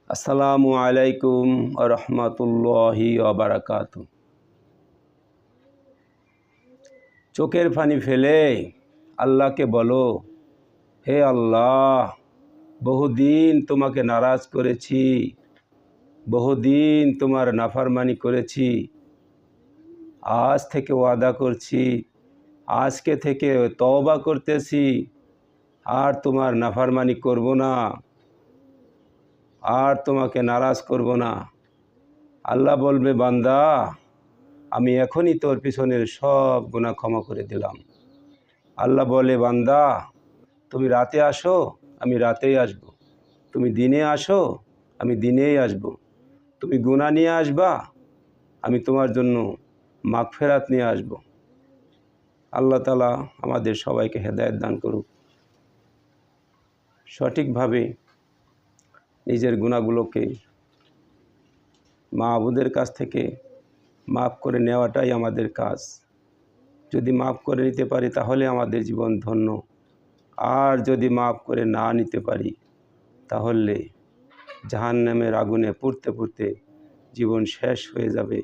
আসসালামু আলাইকুম রহমতুল্লাহি ওয়াবারাকাতু। চোখের পানি ফেলে আল্লাহকে বলো, হে আল্লাহ, বহুদিন তোমাকে নারাজ করেছি, বহুদিন তোমার নাফরমানি করেছি। আজ থেকে ওয়াদা করছি, আজকে থেকে তওবা করতেছি, আর তোমার নাফরমানি করব না, আর তোমাকে নারাজ করব না। আল্লাহ বলবে, বান্দা, আমি এখনই তোর পিছনের সব গুনাহ ক্ষমা করে দিলাম। আল্লাহ বলে, বান্দা, তুমি রাতে আসো, আমি রাতেই আসব। তুমি দিনে আসো, আমি দিনেই আসব। তুমি গুনাহ নিয়ে আসবা, আমি তোমার জন্য মাগফিরাত নিয়ে আসব। আল্লাহ তাআলা আমাদের সবাইকে হেদায়েত দান করুক। সঠিকভাবে নিজের গুনাহগুলোকে মাবুদের কাছ থেকে মাফ করে নেওয়াটাই আমাদের কাজ। যদি মাফ করে নিতে পারি তাহলে আমাদের জীবন ধন্য, আর যদি মাফ করে না নিতে পারি তাহলে জাহান্নামের আগুনে পুড়তে পুড়তে জীবন শেষ হয়ে যাবে।